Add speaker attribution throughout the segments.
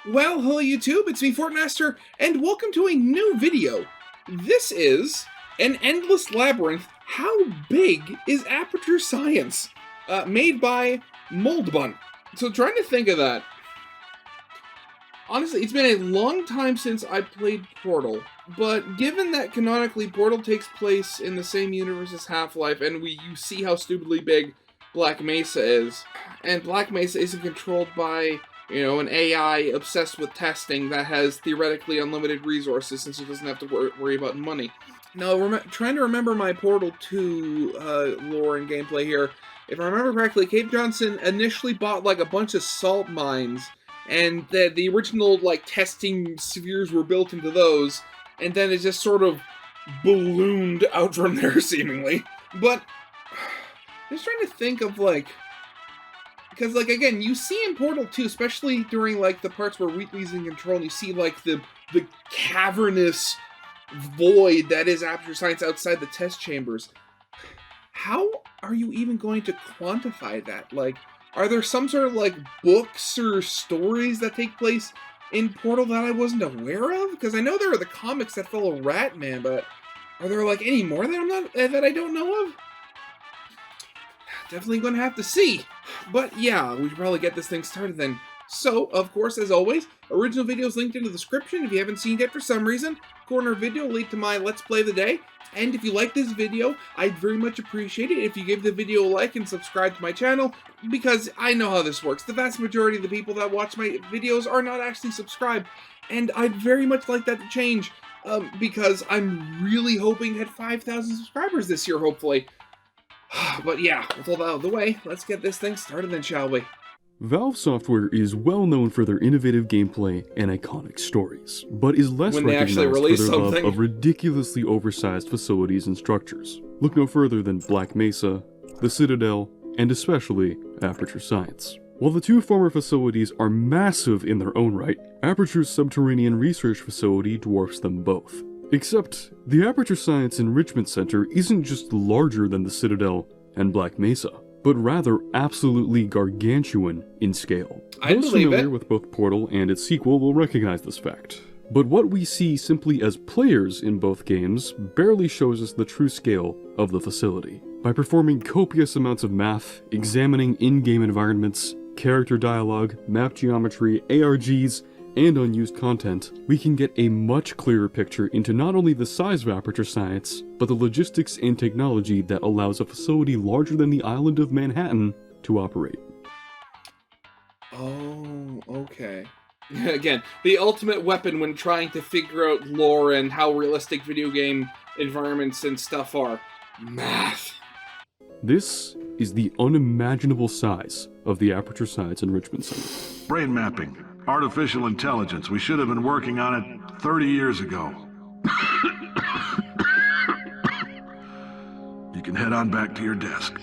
Speaker 1: Well, hello YouTube, it's me, Fortmaster, and welcome to a new video. This is an endless labyrinth. How big is Aperture Science? Made by Moldbun. So trying to think of that. Honestly, it's been a long time since I played Portal, but given that canonically Portal takes place in the same universe as Half-Life, and you see how stupidly big Black Mesa is, and Black Mesa isn't controlled by an AI obsessed with testing that has theoretically unlimited resources since it doesn't have to worry about money. Now, trying to remember my Portal 2 lore and gameplay here, if I remember correctly, Cave Johnson initially bought like a bunch of salt mines, and the original testing spheres were built into those, and then it just sort of ballooned out from there, seemingly. But just trying to think of because, again, you see in Portal 2, especially during, the parts where Wheatley's in control, and you see, the cavernous void that is Aperture Science outside the test chambers. How are you even going to quantify that? Are there some sort of, books or stories that take place in Portal that I wasn't aware of? Because I know there are the comics that follow Ratman, but are there, any more that I don't know of? Definitely gonna have to see. But yeah, we should probably get this thing started then. So, of course, as always, original videos linked in the description if you haven't seen it for some reason. Corner video linked to my Let's Play of the Day. And if you like this video, I'd very much appreciate it if you give the video a like and subscribe to my channel, because I know how this works. The vast majority of the people that watch my videos are not actually subscribed, and I'd very much like that to change, because I'm really hoping to hit 5,000 subscribers this year, hopefully. But yeah, with all that out of the way, let's get this thing started then, shall we?
Speaker 2: Valve Software is well known for their innovative gameplay and iconic stories, but is less recognized for their love of ridiculously oversized facilities and structures. Look no further than Black Mesa, the Citadel, and especially Aperture Science. While the two former facilities are massive in their own right, Aperture's subterranean research facility dwarfs them both. Except, the Aperture Science Enrichment Center isn't just larger than the Citadel and Black Mesa, but rather absolutely gargantuan in scale. Those familiar with both Portal and its sequel will recognize this fact. But what we see simply as players in both games barely shows us the true scale of the facility. By performing copious amounts of math, examining in-game environments, character dialogue, map geometry, ARGs, and unused content, we can get a much clearer picture into not only the size of Aperture Science, but the logistics and technology that allows a facility larger than the island of Manhattan to operate.
Speaker 1: Oh, okay. Again, the ultimate weapon when trying to figure out lore and how realistic video game environments and stuff are. Math.
Speaker 2: This is the unimaginable size of the Aperture Science Enrichment Center.
Speaker 3: Brain mapping. Artificial intelligence. We should have been working on it 30 years ago. You can head on back to your desk.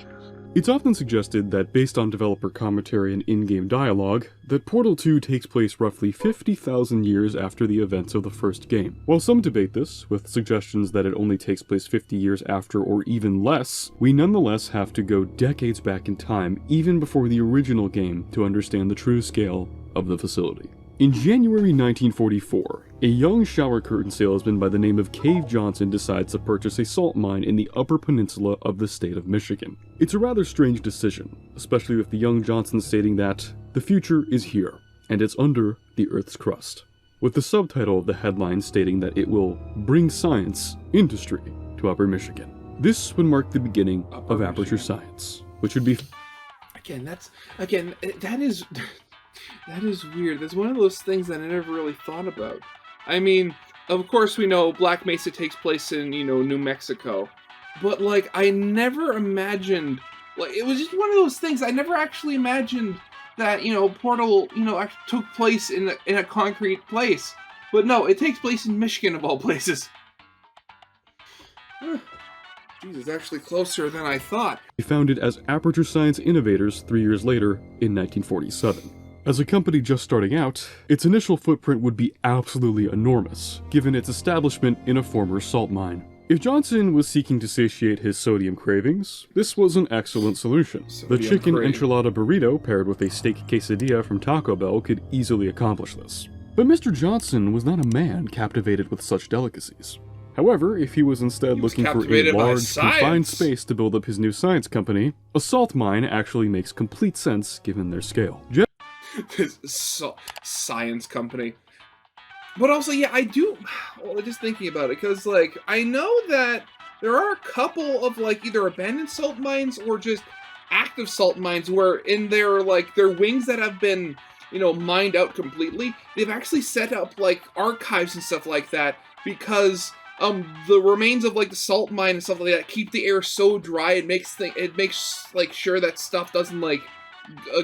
Speaker 2: It's often suggested that based on developer commentary and in-game dialogue, that Portal 2 takes place roughly 50,000 years after the events of the first game. While some debate this, with suggestions that it only takes place 50 years after or even less, we nonetheless have to go decades back in time, even before the original game, to understand the true scale of the facility. In January 1944, a young shower curtain salesman by the name of Cave Johnson decides to purchase a salt mine in the Upper Peninsula of the state of Michigan. It's a rather strange decision, especially with the young Johnson stating that the future is here, and it's under the Earth's crust, with the subtitle of the headline stating that it will bring science industry to Upper Michigan. This would mark the beginning of Aperture Science, which would be...
Speaker 1: That is weird. That's one of those things that I never really thought about. I mean, of course we know Black Mesa takes place in, New Mexico. But, I never imagined... it was just one of those things. I never actually imagined that, Portal, actually took place in a concrete place. But no, it takes place in Michigan, of all places. Jeez, it's actually closer than I thought.
Speaker 2: Founded as Aperture Science Innovators 3 years later in 1947. As a company just starting out, its initial footprint would be absolutely enormous, given its establishment in a former salt mine. If Johnson was seeking to satiate his sodium cravings, this was an excellent solution. The chicken enchilada burrito paired with a steak quesadilla from Taco Bell could easily accomplish this. But Mr. Johnson was not a man captivated with such delicacies. However, if he was instead looking for a large, confined space to build up his new science company, a salt mine actually makes complete sense given their scale.
Speaker 1: This science company. But also, yeah, I do, well, just thinking about it, because, like, I know that there are a couple of, like, either abandoned salt mines or just active salt mines where in their, like, their wings that have been, you know, mined out completely, they've actually set up, like, archives and stuff like that, because the remains of, like, the salt mine and stuff like that keep the air so dry, it makes like sure that stuff doesn't, like,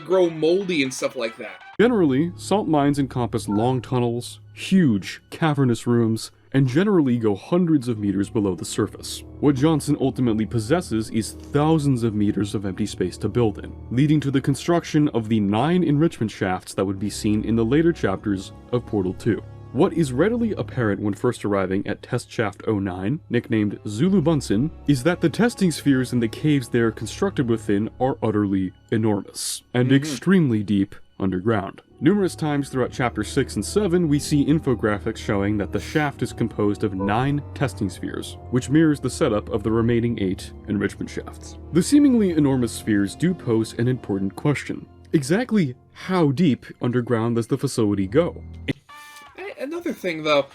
Speaker 1: grow moldy and stuff like that.
Speaker 2: Generally, salt mines encompass long tunnels, huge, cavernous rooms, and generally go hundreds of meters below the surface. What Johnson ultimately possesses is thousands of meters of empty space to build in, leading to the construction of the 9 enrichment shafts that would be seen in the later chapters of Portal 2. What is readily apparent when first arriving at Test Shaft 09, nicknamed Zulu Bunsen, is that the testing spheres in the caves they are constructed within are utterly enormous, and extremely deep underground. Numerous times throughout Chapter 6 and 7, we see infographics showing that the shaft is composed of 9 testing spheres, which mirrors the setup of the remaining 8 enrichment shafts. The seemingly enormous spheres do pose an important question. Exactly how deep underground does the facility go?
Speaker 1: Another thing, though,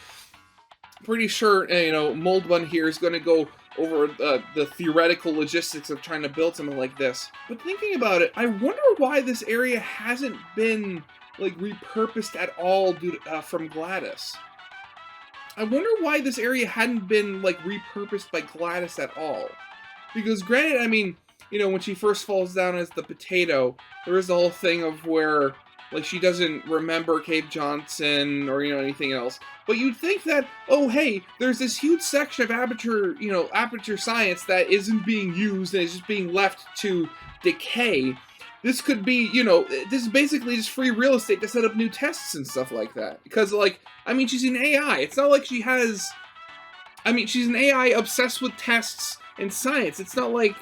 Speaker 1: pretty sure, you know, Mold One here is going to go over the theoretical logistics of trying to build something like this. But thinking about it, I wonder why this area hasn't been, like, repurposed at all from Gladys. I wonder why this area hadn't been, like, repurposed by Gladys at all. Because granted, I mean, you know, when she first falls down as the potato, there is the whole thing of where, like, she doesn't remember Cave Johnson or, you know, anything else. But you'd think that, oh, hey, there's this huge section of Aperture Science that isn't being used and is just being left to decay. This could be, you know, this is basically just free real estate to set up new tests and stuff like that. Because, like, I mean, she's an AI. It's not like she has... I mean, she's an AI obsessed with tests and science. It's not like...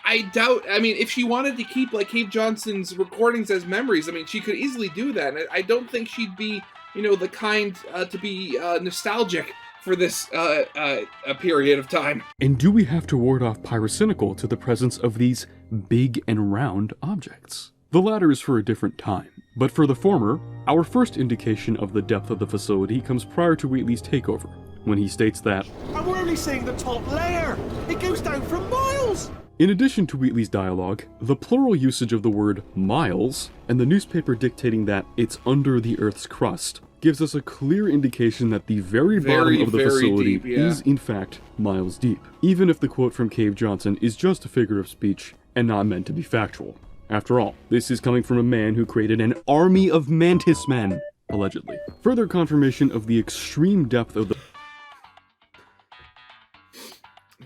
Speaker 1: I doubt, I mean, if she wanted to keep, like, Cave Johnson's recordings as memories, I mean, she could easily do that, and I don't think she'd be, you know, the kind to be nostalgic for this a period of time.
Speaker 2: And do we have to ward off pyrocynical to the presence of these big and round objects? The latter is for a different time, but for the former, our first indication of the depth of the facility comes prior to Wheatley's takeover, when he states that,
Speaker 4: "And we're only seeing the top layer! It goes down for miles!"
Speaker 2: In addition to Wheatley's dialogue, the plural usage of the word miles, and the newspaper dictating that it's under the Earth's crust, gives us a clear indication that the very bottom of the facility
Speaker 1: deep, yeah,
Speaker 2: is in fact miles deep, even if the quote from Cave Johnson is just a figure of speech and not meant to be factual. After all, this is coming from a man who created an army of mantis men, allegedly. Further confirmation of the extreme depth of the...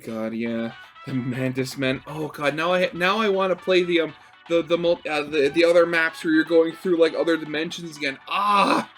Speaker 1: God, yeah. The Mantis Men. Oh god, now I want to play the other maps where you're going through, like, other dimensions again. Ah,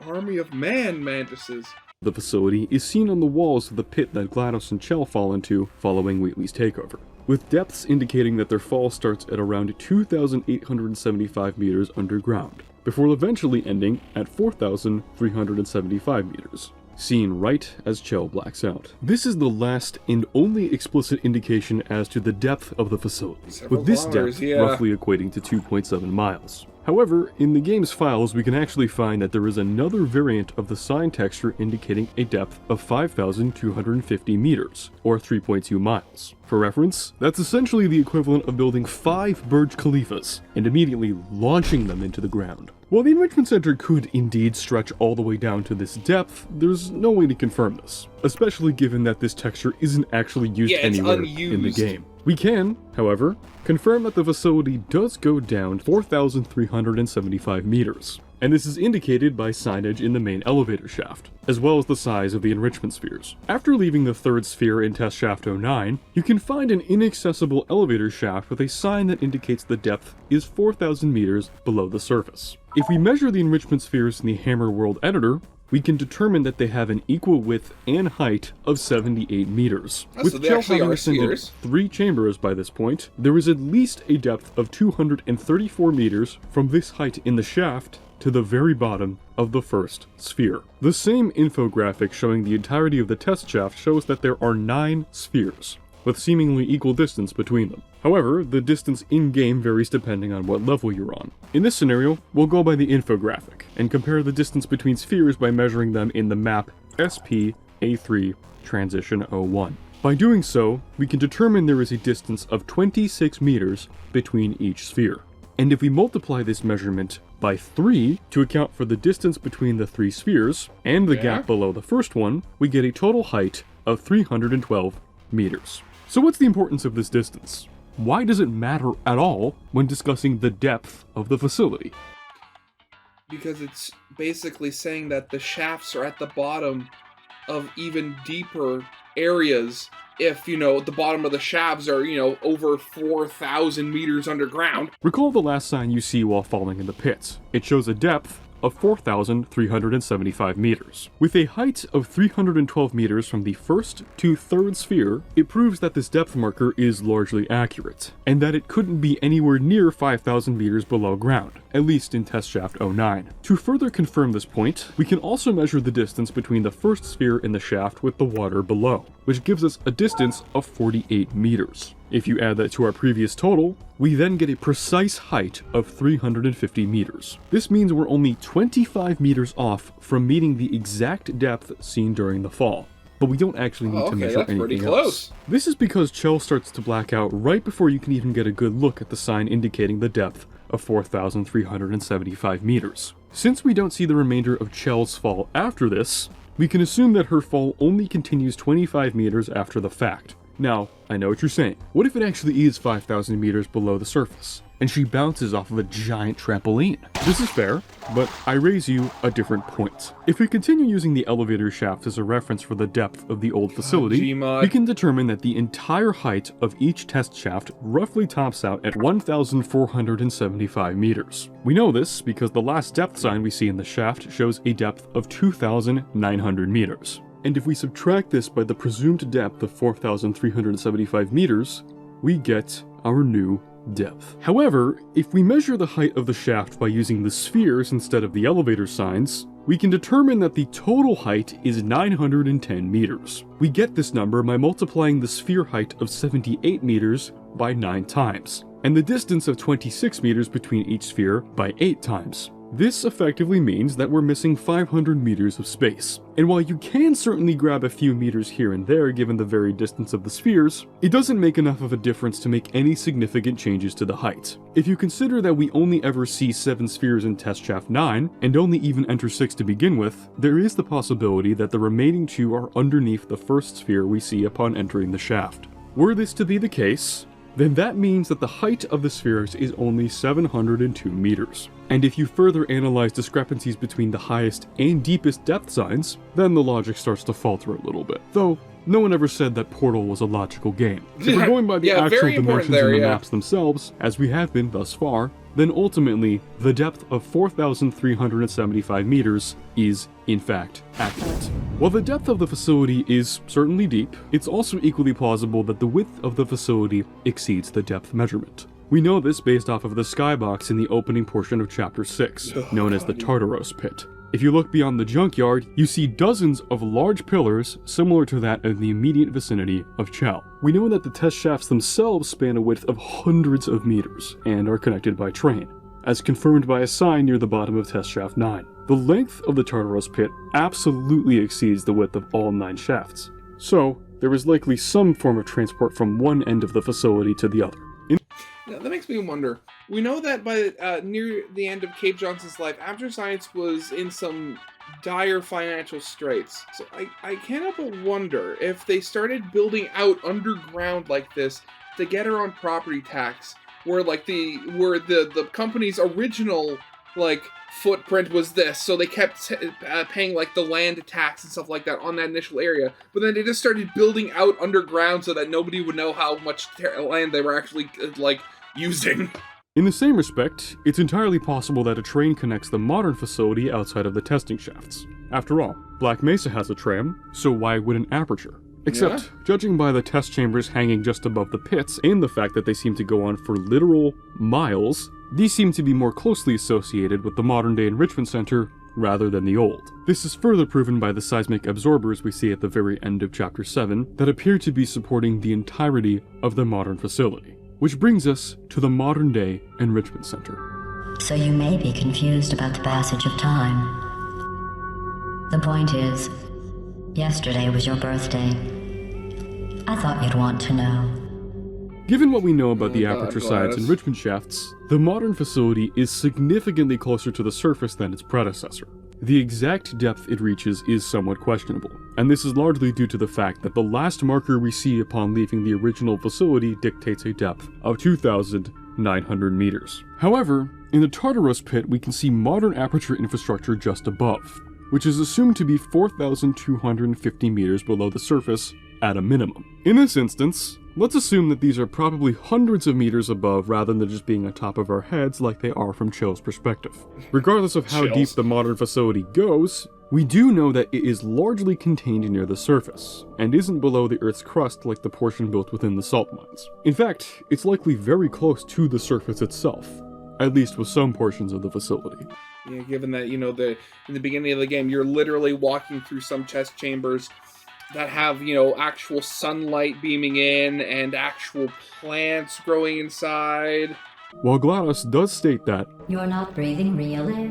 Speaker 1: army of mantises.
Speaker 2: The facility is seen on the walls of the pit that GLaDOS and Chell fall into following Wheatley's takeover, with depths indicating that their fall starts at around 2,875 meters underground, before eventually ending at 4,375 meters. Seen right as Chell blacks out. This is the last and only explicit indication as to the depth of the facility, with this depth roughly equating to 2.7 miles. However, in the game's files we can actually find that there is another variant of the sign texture indicating a depth of 5,250 meters, or 3.2 miles. For reference, that's essentially the equivalent of building 5 Burj Khalifas and immediately launching them into the ground. While the Enrichment Center could indeed stretch all the way down to this depth, there's no way to confirm this, especially given that this texture isn't actually used anywhere in the game. We can, however, confirm that the facility does go down 4,375 meters, and this is indicated by signage in the main elevator shaft, as well as the size of the enrichment spheres. After leaving the third sphere in Test Shaft 09, you can find an inaccessible elevator shaft with a sign that indicates the depth is 4,000 meters below the surface. If we measure the enrichment spheres in the Hammer World editor, we can determine that they have an equal width and height of 78 meters.
Speaker 1: So they actually are spheres.
Speaker 2: 3 chambers by this point, there is at least a depth of 234 meters from this height in the shaft to the very bottom of the first sphere. The same infographic showing the entirety of the test shaft shows that there are 9 spheres, with seemingly equal distance between them. However, the distance in-game varies depending on what level you're on. In this scenario, we'll go by the infographic, and compare the distance between spheres by measuring them in the map SP-A3 Transition 01. By doing so, we can determine there is a distance of 26 meters between each sphere. And if we multiply this measurement by 3 to account for the distance between the 3 spheres, and the gap below the first one, we get a total height of 312 meters. So what's the importance of this distance? Why does it matter at all when discussing the depth of the facility?
Speaker 1: Because it's basically saying that the shafts are at the bottom of even deeper areas if, the bottom of the shafts are, over 4,000 meters underground.
Speaker 2: Recall the last sign you see while falling in the pit. It shows a depth of 4,375 meters. With a height of 312 meters from the first to third sphere, it proves that this depth marker is largely accurate, and that it couldn't be anywhere near 5,000 meters below ground, at least in test shaft 09. To further confirm this point, we can also measure the distance between the first sphere in the shaft with the water below, which gives us a distance of 48 meters. If you add that to our previous total, we then get a precise height of 350 meters. This means we're only 25 meters off from meeting the exact depth seen during the fall. But we don't actually need to measure anything else. This is because Chell starts to black out right before you can even get a good look at the sign indicating the depth of 4,375 meters. Since we don't see the remainder of Chell's fall after this, we can assume that her fall only continues 25 meters after the fact. Now, I know what you're saying. What if it actually is 5,000 meters below the surface, and she bounces off of a giant trampoline? This is fair, but I raise you a different point. If we continue using the elevator shaft as a reference for the depth of the old facility, we can determine that the entire height of each test shaft roughly tops out at 1,475 meters. We know this because the last depth sign we see in the shaft shows a depth of 2,900 meters. And if we subtract this by the presumed depth of 4,375 meters, we get our new depth. However, if we measure the height of the shaft by using the spheres instead of the elevator signs, we can determine that the total height is 910 meters. We get this number by multiplying the sphere height of 78 meters by 9 times, and the distance of 26 meters between each sphere by 8 times. This effectively means that we're missing 500 meters of space. And while you can certainly grab a few meters here and there given the varied distance of the spheres, it doesn't make enough of a difference to make any significant changes to the height. If you consider that we only ever see 7 spheres in test shaft 9, and only even enter 6 to begin with, there is the possibility that the remaining 2 are underneath the first sphere we see upon entering the shaft. Were this to be the case, then that means that the height of the spheres is only 702 meters. And if you further analyze discrepancies between the highest and deepest depth signs, then the logic starts to falter a little bit. Though, no one ever said that Portal was a logical game. If we're going by the actual dimensions in the maps themselves, as we have been thus far, then ultimately, the depth of 4,375 meters is, in fact, accurate. While the depth of the facility is certainly deep, it's also equally plausible that the width of the facility exceeds the depth measurement. We know this based off of the skybox in the opening portion of Chapter 6, known as the Tartaros Pit. If you look beyond the junkyard, you see dozens of large pillars similar to that in the immediate vicinity of Chell. We know that the test shafts themselves span a width of hundreds of meters and are connected by train, as confirmed by a sign near the bottom of test shaft 9. The length of the Tartaros Pit absolutely exceeds the width of all 9 shafts, so there is likely some form of transport from one end of the facility to the other.
Speaker 1: Now, that makes me wonder. We know that by near the end of Cape Johnson's life, Aperture Science was in some dire financial straits. So I can't help but wonder if they started building out underground like this to get around property tax, where the company's original footprint was this, so they kept paying the land tax and stuff like that on that initial area, but then they just started building out underground so that nobody would know how much land they were actually using.
Speaker 2: In the same respect, it's entirely possible that a train connects the modern facility outside of the testing shafts. After all, Black Mesa has a tram, so why wouldn't Aperture? Except, judging by the test chambers hanging just above the pits and the fact that they seem to go on for literal miles, these seem to be more closely associated with the modern-day enrichment center rather than the old. This is further proven by the seismic absorbers we see at the very end of Chapter 7 that appear to be supporting the entirety of the modern facility. Which brings us to the modern-day enrichment center.
Speaker 5: So you may be confused about the passage of time. The point is, yesterday was your birthday. I thought you'd want to know.
Speaker 2: Given what we know about the Aperture Science enrichment shafts, the modern facility is significantly closer to the surface than its predecessor. The exact depth it reaches is somewhat questionable, and this is largely due to the fact that the last marker we see upon leaving the original facility dictates a depth of 2,900 meters. However, in the Tartaros pit we can see modern Aperture infrastructure just above, which is assumed to be 4,250 meters below the surface at a minimum. In this instance, let's assume that these are probably hundreds of meters above rather than just being on top of our heads like they are from Chill's perspective. Regardless of how deep the modern facility goes, we do know that it is largely contained near the surface, and isn't below the Earth's crust like the portion built within the salt mines. In fact, it's likely very close to the surface itself, at least with some portions of the facility.
Speaker 1: Yeah, given that, in the beginning of the game, you're literally walking through some test chambers that have, actual sunlight beaming in and actual plants growing inside.
Speaker 2: While GLaDOS does state that
Speaker 5: You're not breathing real air.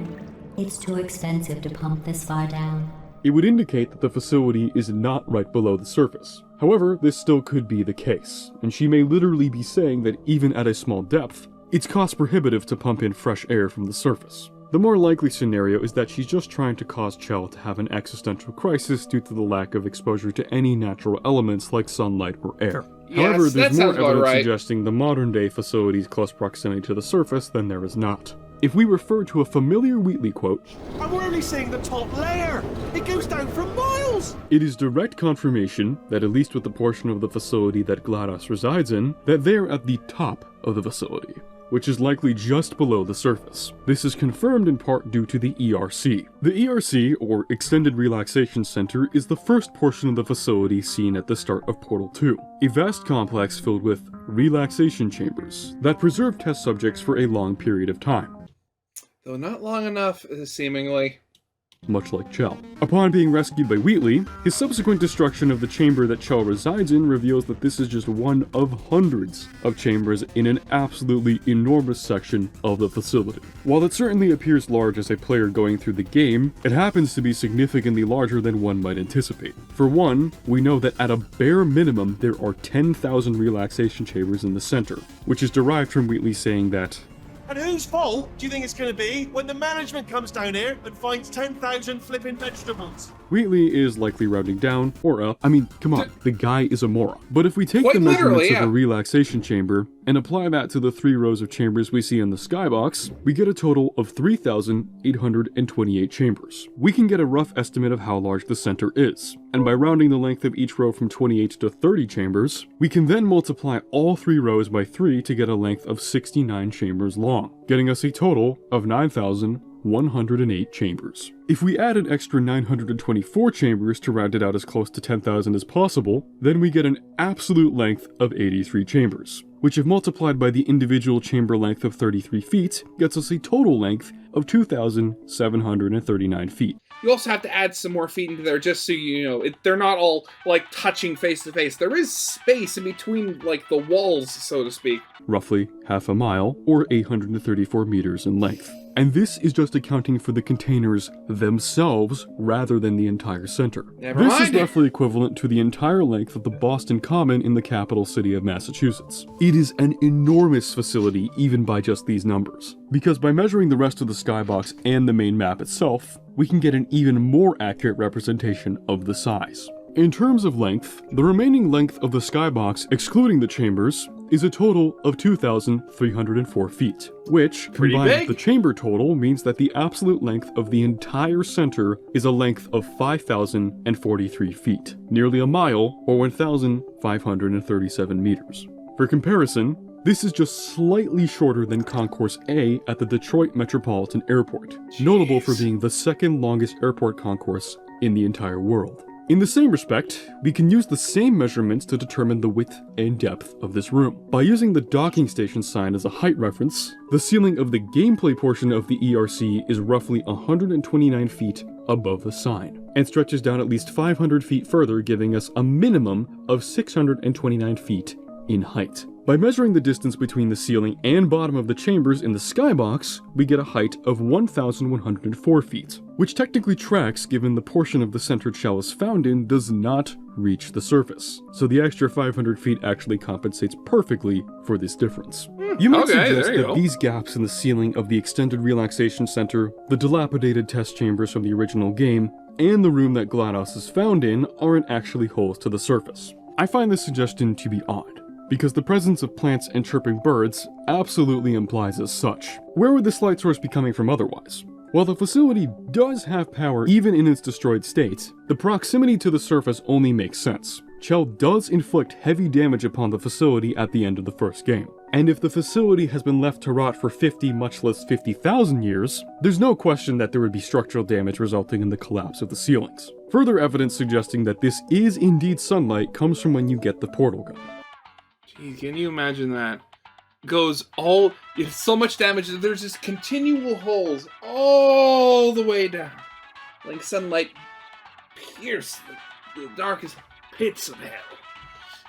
Speaker 5: It's too expensive to pump this far down.
Speaker 2: it would indicate that the facility is not right below the surface. However, this still could be the case, and she may literally be saying that even at a small depth, it's cost prohibitive to pump in fresh air from the surface. The more likely scenario is that she's just trying to cause Chell to have an existential crisis due to the lack of exposure to any natural elements like sunlight or air. However, there's more evidence suggesting the modern-day facility's close proximity to the surface than there is not. If we refer to a familiar Wheatley quote,
Speaker 4: And we're only seeing the top layer. It goes down for miles.
Speaker 2: it is direct confirmation that at least with the portion of the facility that GLaDOS resides in, that they're at the top of the facility, which is likely just below the surface. This is confirmed in part due to the ERC. The ERC, or Extended Relaxation Center, is the first portion of the facility seen at the start of Portal 2, a vast complex filled with relaxation chambers that preserve test subjects for a long period of time.
Speaker 1: Though not long enough, seemingly.
Speaker 2: Much like Chell. Upon being rescued by Wheatley, his subsequent destruction of the chamber that Chell resides in reveals that this is just one of hundreds of chambers in an absolutely enormous section of the facility. While it certainly appears large as a player going through the game, it happens to be significantly larger than one might anticipate. For one, we know that at a bare minimum there are 10,000 relaxation chambers in the center, which is derived from Wheatley saying that,
Speaker 4: And whose fault do you think it's going to be when the management comes down here and finds 10,000 flipping vegetables?
Speaker 2: Wheatley is likely rounding down or up. I mean, come on, the guy is a moron. But if we take the measurements of the relaxation chamber and apply that to the 3 rows of chambers we see in the skybox, we get a total of 3,828 chambers. We can get a rough estimate of how large the center is, and by rounding the length of each row from 28 to 30 chambers, we can then multiply all 3 rows by 3 to get a length of 69 chambers long, getting us a total of 9,108 chambers. If we add an extra 924 chambers to round it out as close to 10,000 as possible, then we get an absolute length of 83 chambers, which if multiplied by the individual chamber length of 33 feet, gets us a total length of 2,739 feet.
Speaker 1: You also have to add some more feet into there just so they're not all, touching face to face. There is space in between, the walls, so to speak.
Speaker 2: Roughly half a mile, or 834 meters in length. And this is just accounting for the containers themselves rather than the entire center. This is roughly equivalent to the entire length of the Boston Common in the capital city of Massachusetts. It is an enormous facility even by just these numbers, because by measuring the rest of the skybox and the main map itself, we can get an even more accurate representation of the size. In terms of length, the remaining length of the skybox, excluding the chambers, is a total of 2,304 feet, which, combined with the chamber total, means that the absolute length of the entire center is a length of 5,043 feet, nearly a mile, or 1,537 meters. For comparison, This is just slightly shorter than Concourse A at the Detroit Metropolitan Airport, notable for being the second longest airport concourse in the entire world. In the same respect, we can use the same measurements to determine the width and depth of this room. By using the docking station sign as a height reference, the ceiling of the gameplay portion of the ERC is roughly 129 feet above the sign, and stretches down at least 500 feet further, giving us a minimum of 629 feet in height. By measuring the distance between the ceiling and bottom of the chambers in the skybox, we get a height of 1,104 feet, which technically tracks given the portion of the centered shell is found in does not reach the surface. So the extra 500 feet actually compensates perfectly for this difference. You might suggest that these gaps in the ceiling of the extended relaxation center, the dilapidated test chambers from the original game, and the room that GLaDOS is found in aren't actually holes to the surface. I find this suggestion to be odd, because the presence of plants and chirping birds absolutely implies as such. Where would this light source be coming from otherwise? While the facility does have power even in its destroyed state, the proximity to the surface only makes sense. Chell does inflict heavy damage upon the facility at the end of the first game. And if the facility has been left to rot for 50, much less 50,000 years, there's no question that there would be structural damage resulting in the collapse of the ceilings. Further evidence suggesting that this is indeed sunlight comes from when you get the portal gun.
Speaker 1: Jeez, can you imagine that? It's so much damage that there's just continual holes all the way down. Like sunlight pierce the darkest pits of hell.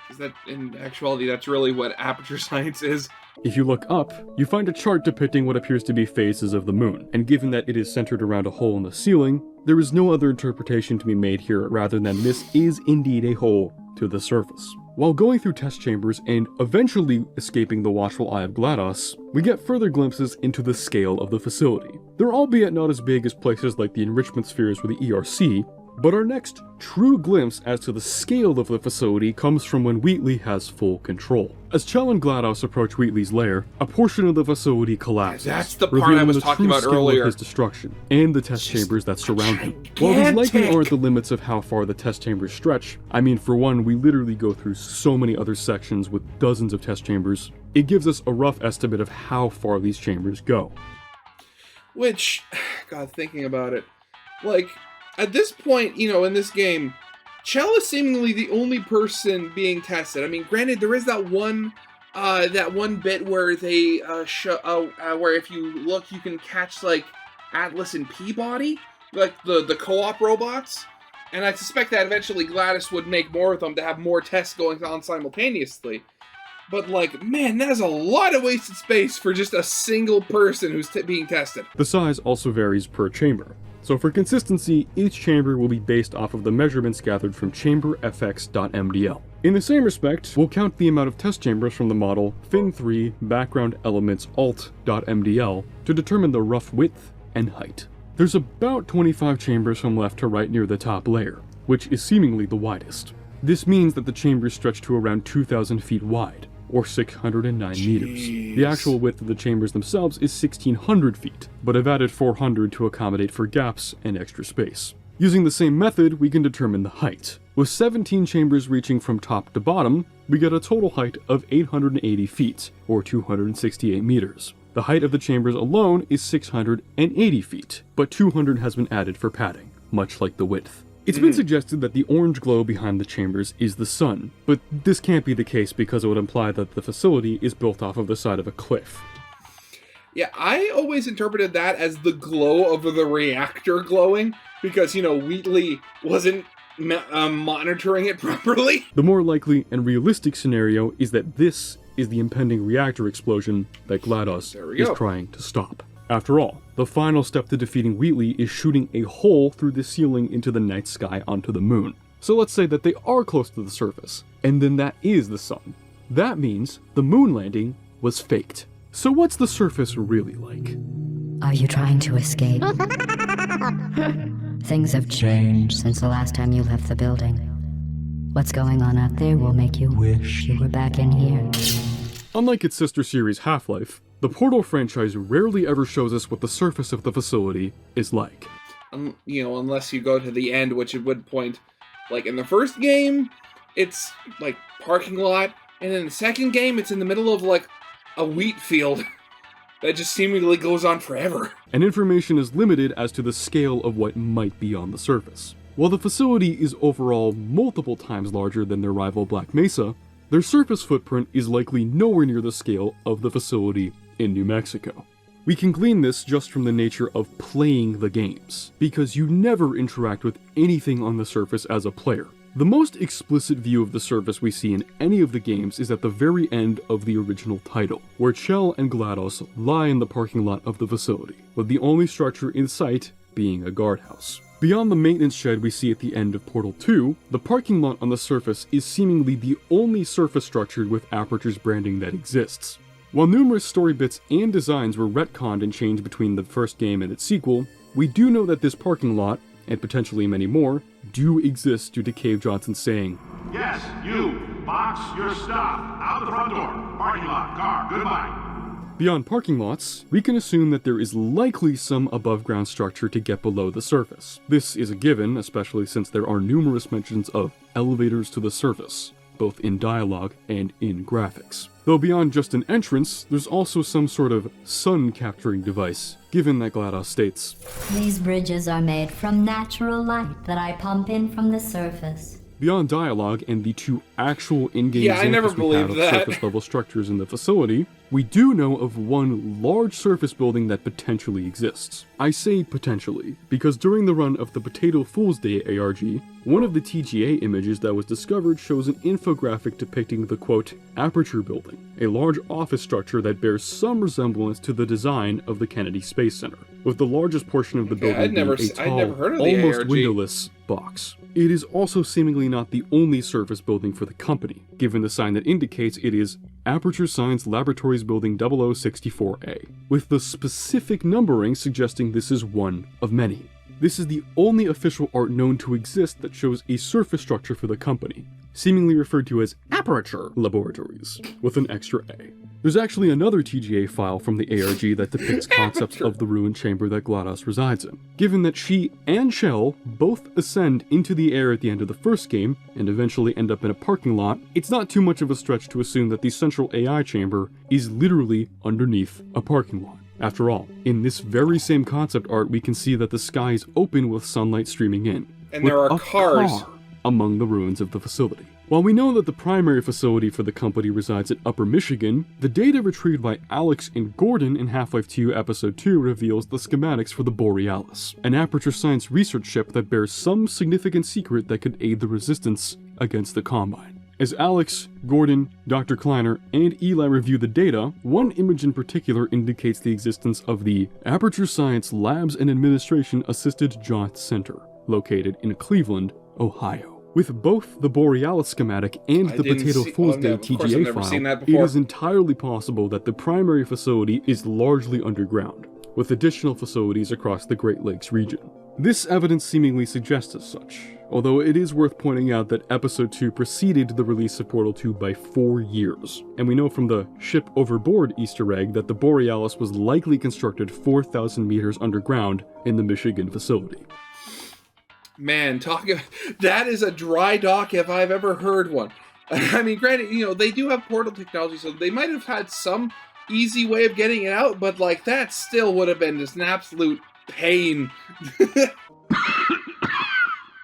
Speaker 1: Is that, in actuality, that's really what Aperture Science is?
Speaker 2: If you look up, you find a chart depicting what appears to be phases of the moon, and given that it is centered around a hole in the ceiling, there is no other interpretation to be made here rather than this is indeed a hole to the surface. While going through test chambers and eventually escaping the watchful eye of GLaDOS, we get further glimpses into the scale of the facility. They're albeit not as big as places like the enrichment spheres or the ERC, but our next true glimpse as to the scale of the facility comes from when Wheatley has full control. As Chell and GLaDOS approach Wheatley's lair, a portion of the facility collapses,
Speaker 1: that's the part I was talking about earlier.
Speaker 2: Of his destruction, and the test chambers that surround him. While these likely aren't the limits of how far the test chambers stretch, I mean, for one, we literally go through so many other sections with dozens of test chambers, it gives us a rough estimate of how far these chambers go.
Speaker 1: Which, God, thinking about it, like, at this point, in this game, Chell is seemingly the only person being tested. I mean, granted, there is that one bit where they where if you look, you can catch like Atlas and Peabody, like the co-op robots, and I suspect that eventually GLaDOS would make more of them to have more tests going on simultaneously. But like, man, that is a lot of wasted space for just a single person who's being tested.
Speaker 2: The size also varies per chamber. So for consistency, each chamber will be based off of the measurements gathered from chamberfx.mdl. In the same respect, we'll count the amount of test chambers from the model fin3 background elements alt.mdl to determine the rough width and height. There's about 25 chambers from left to right near the top layer, which is seemingly the widest. This means that the chambers stretch to around 2,000 feet wide, or 609 meters. The actual width of the chambers themselves is 1,600 feet, but I've added 400 to accommodate for gaps and extra space. Using the same method, we can determine the height. With 17 chambers reaching from top to bottom, we get a total height of 880 feet, or 268 meters. The height of the chambers alone is 680 feet, but 200 has been added for padding, much like the width. It's been suggested that the orange glow behind the chambers is the sun, but this can't be the case because it would imply that the facility is built off of the side of a cliff.
Speaker 1: Yeah, I always interpreted that as the glow of the reactor glowing, because, Wheatley wasn't monitoring it properly.
Speaker 2: The more likely and realistic scenario is that this is the impending reactor explosion that GLaDOS is trying to stop. After all, the final step to defeating Wheatley is shooting a hole through the ceiling into the night sky onto the moon. So let's say that they are close to the surface, and then that is the sun. That means the moon landing was faked. So what's the surface really like?
Speaker 5: Are you trying to escape? Things have changed since the last time you left the building. What's going on out there will make you wish you were back in here.
Speaker 2: Unlike its sister series Half-Life, the Portal franchise rarely ever shows us what the surface of the facility is like.
Speaker 1: Unless you go to the end, which it would point, like in the first game, it's like parking lot, and in the second game, it's in the middle of like a wheat field that just seemingly goes on forever.
Speaker 2: And information is limited as to the scale of what might be on the surface. While the facility is overall multiple times larger than their rival Black Mesa, their surface footprint is likely nowhere near the scale of the facility in New Mexico. We can glean this just from the nature of playing the games, because you never interact with anything on the surface as a player. The most explicit view of the surface we see in any of the games is at the very end of the original title, where Chell and GLaDOS lie in the parking lot of the facility, with the only structure in sight being a guardhouse. Beyond the maintenance shed we see at the end of Portal 2, the parking lot on the surface is seemingly the only surface structure with Aperture's branding that exists. While numerous story bits and designs were retconned and changed between the first game and its sequel, we do know that this parking lot, and potentially many more, do exist due to Cave Johnson saying,
Speaker 3: Yes, you. Box your stuff. Out the front door. Parking lot. Car. Goodbye.
Speaker 2: Beyond parking lots, we can assume that there is likely some above-ground structure to get below the surface. This is a given, especially since there are numerous mentions of elevators to the surface, both in dialogue and in graphics. Though beyond just an entrance, there's also some sort of sun-capturing device, given that GLaDOS states,
Speaker 5: These bridges are made from natural light that I pump in from the surface.
Speaker 2: Beyond dialogue and the two actual in-game examples we have of surface-level structures in the facility, we do know of one large surface building that potentially exists. I say potentially, because during the run of the Potato Fool's Day ARG, one of the TGA images that was discovered shows an infographic depicting the, quote, Aperture Building, a large office structure that bears some resemblance to the design of the Kennedy Space Center, with the largest portion of the building being a tall, almost windowless box. It is also seemingly not the only surface building for the company, given the sign that indicates it is Aperture Science Laboratories Building 0064A, with the specific numbering suggesting this is one of many. This is the only official art known to exist that shows a surface structure for the company, seemingly referred to as Aperture Laboratories, with an extra A. There's actually another TGA file from the ARG that depicts concepts of the ruined chamber that GLaDOS resides in. Given that she and Chell both ascend into the air at the end of the first game, and eventually end up in a parking lot, it's not too much of a stretch to assume that the central AI chamber is literally underneath a parking lot. After all, in this very same concept art we can see that the sky is open with sunlight streaming in,
Speaker 1: and there are cars
Speaker 2: among the ruins of the facility. While we know that the primary facility for the company resides at Upper Michigan, the data retrieved by Alex and Gordon in Half-Life 2 Episode 2 reveals the schematics for the Borealis, an Aperture Science research ship that bears some significant secret that could aid the resistance against the Combine. As Alex, Gordon, Dr. Kleiner, and Eli review the data, one image in particular indicates the existence of the Aperture Science Labs and Administration Assisted Jaunt Center, located in Cleveland, Ohio. With both the Borealis schematic and the Potato Fool's Day TGA file, it is entirely possible that the primary facility is largely underground, with additional facilities across the Great Lakes region. This evidence seemingly suggests as such, although it is worth pointing out that Episode 2 preceded the release of Portal 2 by 4 years, and we know from the ship overboard Easter egg that the Borealis was likely constructed 4,000 meters underground in the Michigan facility.
Speaker 1: Man, that is a dry dock if I've ever heard one. I mean, granted, they do have portal technology, so they might have had some easy way of getting it out, but, that still would have been just an absolute pain.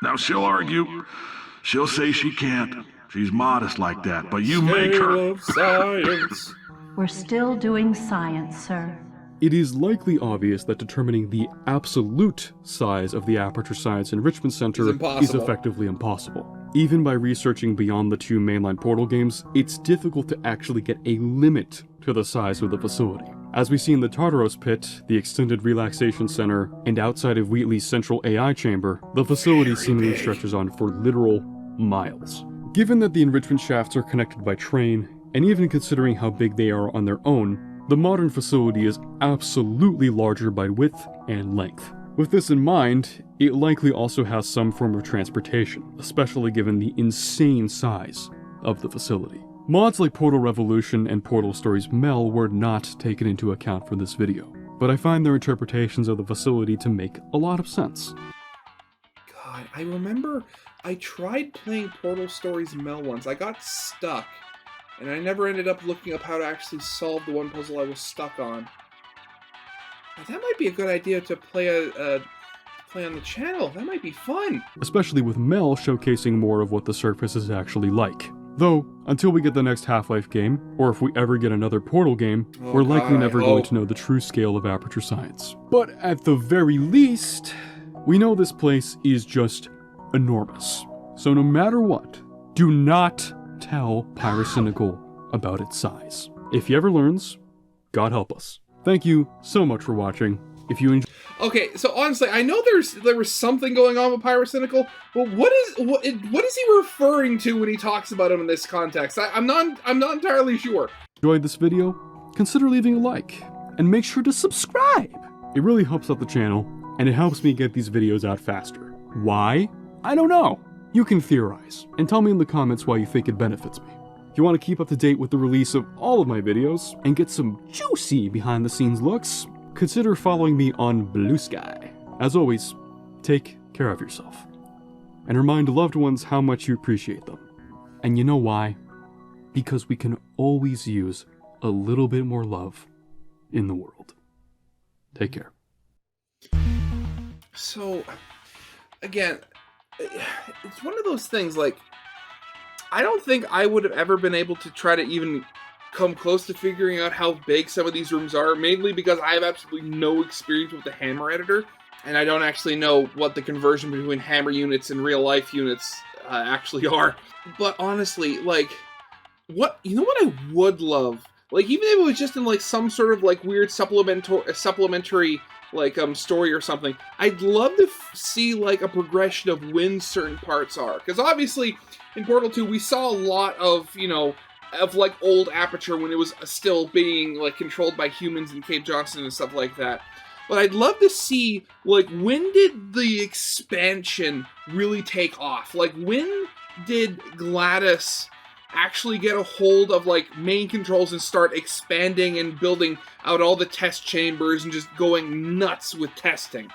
Speaker 3: Now, she'll argue. She'll say she can't. She's modest like that, but you make her.
Speaker 1: Of science.
Speaker 6: We're still doing science, sir.
Speaker 2: It is likely obvious that determining the absolute size of the Aperture Science Enrichment Center is effectively impossible. Even by researching beyond the 2 mainline Portal games, it's difficult to actually get a limit to the size of the facility. As we see in the Tartaros Pit, the Extended Relaxation Center, and outside of Wheatley's central AI chamber, the facility seemingly stretches on for literal miles. Given that the enrichment shafts are connected by train, and even considering how big they are on their own, the modern facility is absolutely larger by width and length. With this in mind, it likely also has some form of transportation, especially given the insane size of the facility. Mods like Portal Revolution and Portal Stories Mel were not taken into account for this video, but I find their interpretations of the facility to make a lot of sense.
Speaker 1: God, I remember I tried playing Portal Stories Mel once. I got stuck and I never ended up looking up how to actually solve the one puzzle I was stuck on. But that might be a good idea to play play on the channel. That might be fun.
Speaker 2: Especially with Mel showcasing more of what the surface is actually like. Though, until we get the next Half-Life game, or if we ever get another Portal game, we're likely never going to know the true scale of Aperture Science. But at the very least, we know this place is just enormous. So no matter what, do not tell Pyrocynical about its size. If he ever learns, God help us. Thank you so much for watching. If you enjoy...
Speaker 1: Okay, so honestly, I know there was something going on with Pyrocynical, but what is he referring to when he talks about him in this context? I'm not entirely sure.
Speaker 2: Enjoyed this video? Consider leaving a like, and make sure to subscribe. It really helps out the channel, and it helps me get these videos out faster. Why? I don't know. You can theorize, and tell me in the comments why you think it benefits me. If you want to keep up to date with the release of all of my videos, and get some juicy behind the scenes looks, consider following me on Blue Sky. As always, take care of yourself. And remind loved ones how much you appreciate them. And you know why? Because we can always use a little bit more love in the world. Take care.
Speaker 1: So, again, it's one of those things, like, I don't think I would have ever been able to try to even come close to figuring out how big some of these rooms are, mainly because I have absolutely no experience with the Hammer editor, and I don't actually know what the conversion between Hammer units and real life units actually are. But honestly, like, what I would love, like, even if it was just in like some sort of like weird supplementary like story or something, I'd love to see like a progression of when certain parts are, because obviously in Portal 2 we saw a lot of, you know, of like old Aperture when it was still being like controlled by humans in Cape Johnston and stuff like that. But I'd love to see, like, when did the expansion really take off? Like, when did GLaDOS actually get a hold of like main controls and start expanding and building out all the test chambers and just going nuts with testing?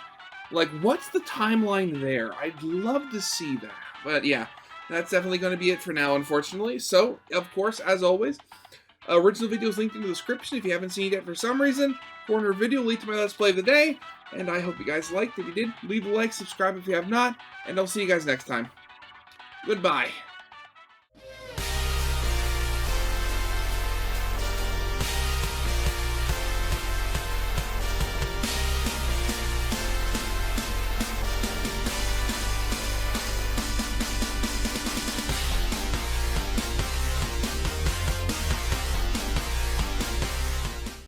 Speaker 1: Like, what's the timeline there? I'd love to see that. But yeah, that's definitely going to be it for now, unfortunately. So, of course, as always, original video is linked in the description if you haven't seen it yet for some reason. Corner video linked to my Let's Play of the day. And I hope you guys liked. If you did, leave a like, subscribe if you have not, and I'll see you guys next time. Goodbye.